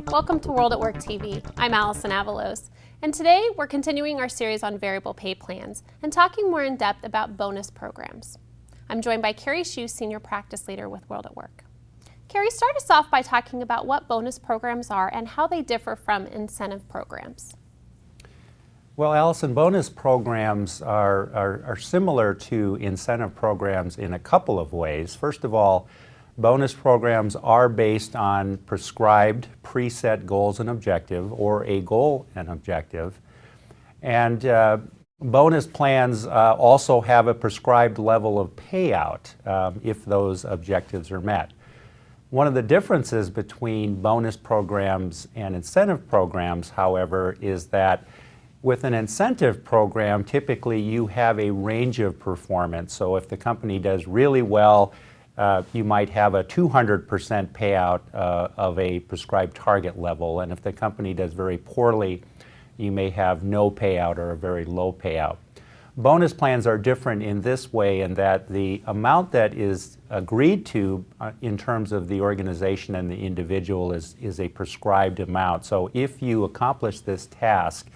Welcome to World at Work TV. I'm Allison Avalos, and today we're continuing our series on variable pay plans and talking more in depth about bonus programs. I'm joined by Kerry Chou, Senior Practice Leader with World at Work. Kerry, start us off by talking about what bonus programs are and how they differ from incentive programs. Well, Allison, bonus programs are similar to incentive programs in a couple of ways. First of all, bonus programs are based on prescribed, preset goals and objective, or a goal and objective. And bonus plans also have a prescribed level of payout if those objectives are met. One of the differences between bonus programs and incentive programs, however, is that with an incentive program, typically you have a range of performance. So if the company does really well, you might have a 200% payout of a prescribed target level, and if the company does very poorly, you may have no payout or a very low payout. Bonus plans are different in this way in that the amount that is agreed to in terms of the organization and the individual is a prescribed amount. So if you accomplish this task,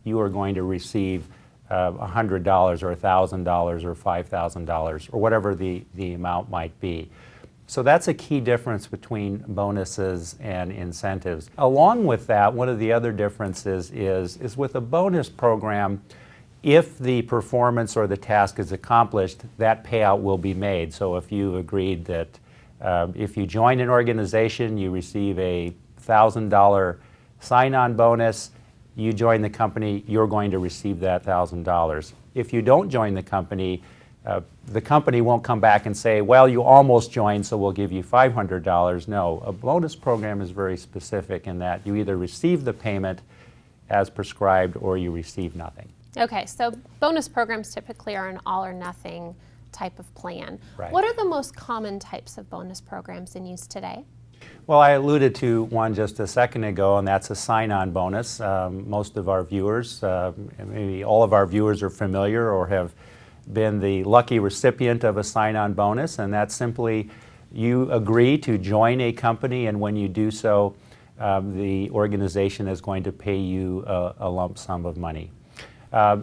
you are going to receive $100 or $1,000 or $5,000 or whatever the amount might be. So that's a key difference between bonuses and incentives. Along with that, one of the other differences is with a bonus program, if the performance or the task is accomplished, that payout will be made. So if you agreed that if you join an organization, you receive a $1,000 sign-on bonus, you join the company, you're going to receive that $1,000. If you don't join the company won't come back and say, well, you almost joined, so we'll give you $500. No, a bonus program is very specific in that you either receive the payment as prescribed or you receive nothing. Okay, so bonus programs typically are an all or nothing type of plan. Right. What are the most common types of bonus programs in use today? Well, I alluded to one just a second ago, and that's a sign-on bonus. Most of our viewers, maybe all of our viewers are familiar or have been the lucky recipient of a sign-on bonus, and that's simply you agree to join a company, and when you do so, the organization is going to pay you a lump sum of money.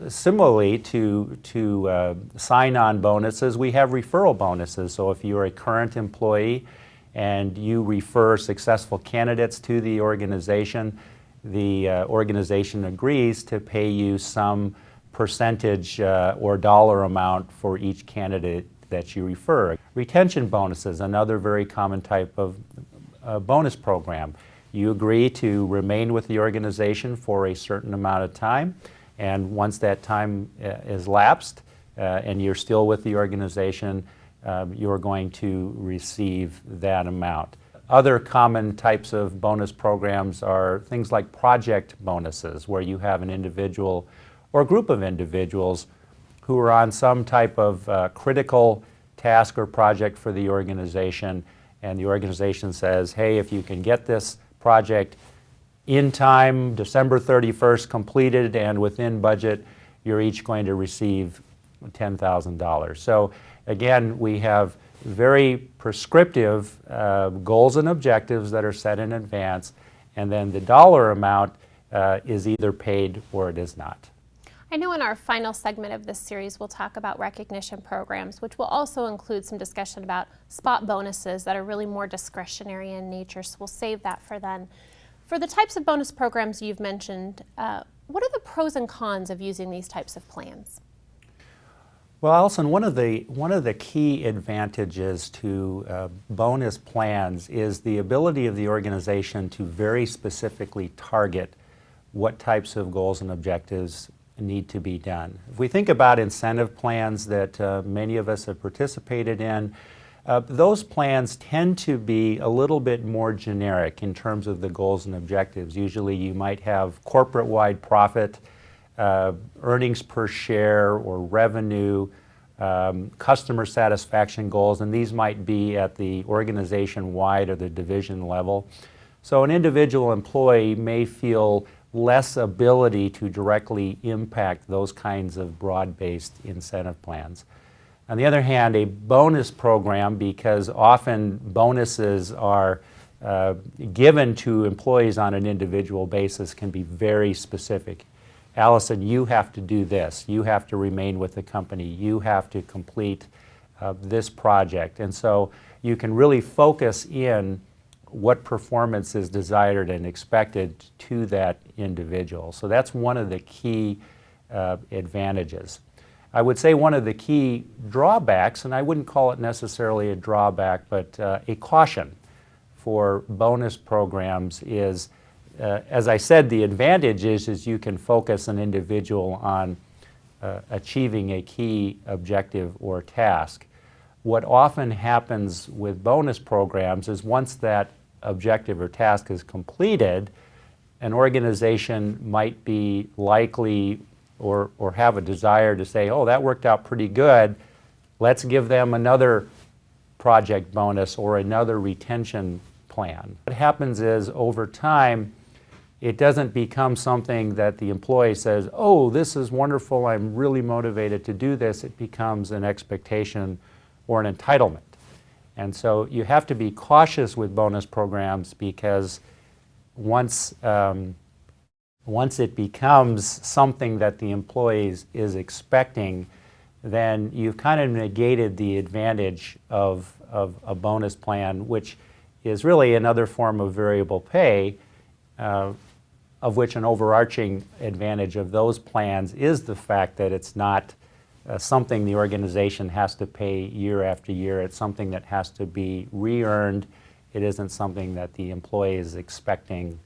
Similarly to sign-on bonuses, we have referral bonuses. So if you're a current employee and you refer successful candidates to the organization organization agrees to pay you some percentage or dollar amount for each candidate that you refer. Retention bonuses, another very common type of bonus program. You agree to remain with the organization for a certain amount of time, and once that time is lapsed and you're still with the organization, you're going to receive that amount. Other common types of bonus programs are things like project bonuses, where you have an individual or group of individuals who are on some type of critical task or project for the organization, and the organization says, hey, if you can get this project in time, December 31st completed and within budget, you're each going to receive $10,000. So again, we have very prescriptive goals and objectives that are set in advance, and then the dollar amount is either paid or it is not. I know in our final segment of this series we'll talk about recognition programs, which will also include some discussion about spot bonuses that are really more discretionary in nature, so we'll save that for then. For the types of bonus programs you've mentioned, what are the pros and cons of using these types of plans? Well, Allison, one of the key advantages to bonus plans is the ability of the organization to very specifically target what types of goals and objectives need to be done. If we think about incentive plans that many of us have participated in, those plans tend to be a little bit more generic in terms of the goals and objectives. Usually you might have corporate-wide profit, earnings per share or revenue, customer satisfaction goals, and these might be at the organization-wide or the division level. So an individual employee may feel less ability to directly impact those kinds of broad-based incentive plans. On the other hand, a bonus program, because often bonuses are given to employees on an individual basis, can be very specific. Allison, you have to do this. You have to remain with the company. You have to complete this project. And so you can really focus in what performance is desired and expected to that individual. So that's one of the key advantages. I would say one of the key drawbacks, and I wouldn't call it necessarily a drawback, but a caution for bonus programs is, as I said, the advantage is you can focus an individual on achieving a key objective or task. What often happens with bonus programs is once that objective or task is completed, an organization might be likely or have a desire to say, oh, that worked out pretty good, let's give them another project bonus or another retention plan. What happens is over time, it doesn't become something that the employee says, oh, this is wonderful, I'm really motivated to do this. It becomes an expectation or an entitlement. And so you have to be cautious with bonus programs, because once it becomes something that the employee is expecting, then you've kind of negated the advantage of a bonus plan, which is really another form of variable pay, of which an overarching advantage of those plans is the fact that it's not something the organization has to pay year after year. It's something that has to be re-earned. It isn't something that the employee is expecting,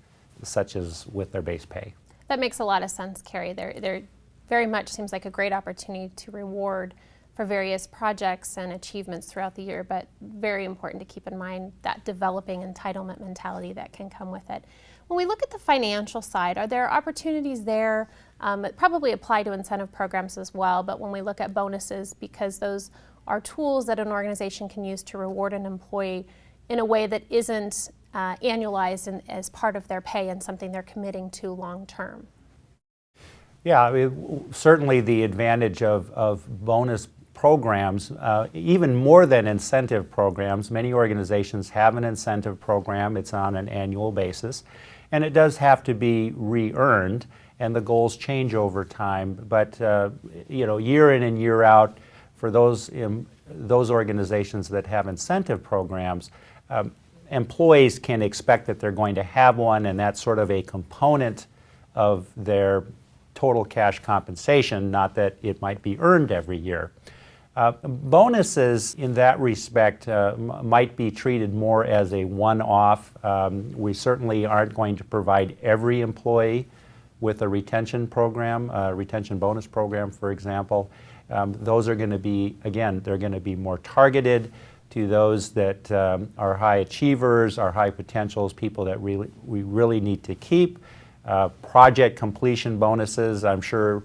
such as with their base pay. That makes a lot of sense, Kerry. There very much seems like a great opportunity to reward for various projects and achievements throughout the year, but very important to keep in mind that developing entitlement mentality that can come with it. When we look at the financial side, are there opportunities there that probably apply to incentive programs as well, but when we look at bonuses, because those are tools that an organization can use to reward an employee in a way that isn't annualized as part of their pay and something they're committing to long term? Yeah, I mean, certainly the advantage of bonus programs, even more than incentive programs. Many organizations have an incentive program. It's on an annual basis, and it does have to be re-earned, and the goals change over time. But year in and year out, for those organizations that have incentive programs, employees can expect that they're going to have one, and that's sort of a component of their total cash compensation, not that it might be earned every year. Bonuses in that respect might be treated more as a one-off. We certainly aren't going to provide every employee with a retention program, a retention bonus program, for example. Those are going to be, again, they're going to be more targeted to those that are high achievers, are high potentials, people that we really need to keep. Project completion bonuses, I'm sure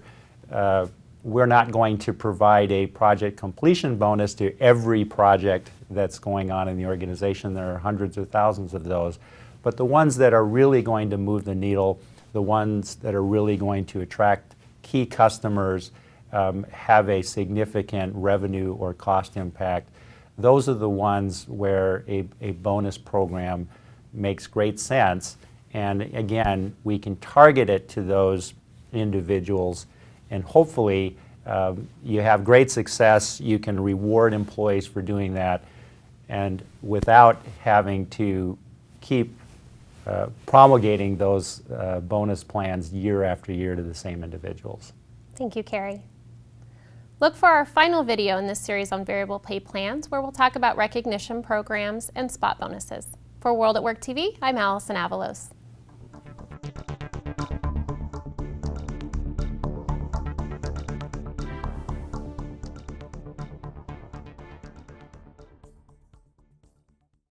we're not going to provide a project completion bonus to every project that's going on in the organization. There are hundreds or thousands of those. But the ones that are really going to move the needle, the ones that are really going to attract key customers, have a significant revenue or cost impact, those are the ones where a bonus program makes great sense. And again, we can target it to those individuals, and hopefully you have great success. You can reward employees for doing that, and without having to keep promulgating those bonus plans year after year to the same individuals. Thank you, Kerry. Look for our final video in this series on variable pay plans, where we'll talk about recognition programs and spot bonuses. For World at Work TV, I'm Allison Avalos.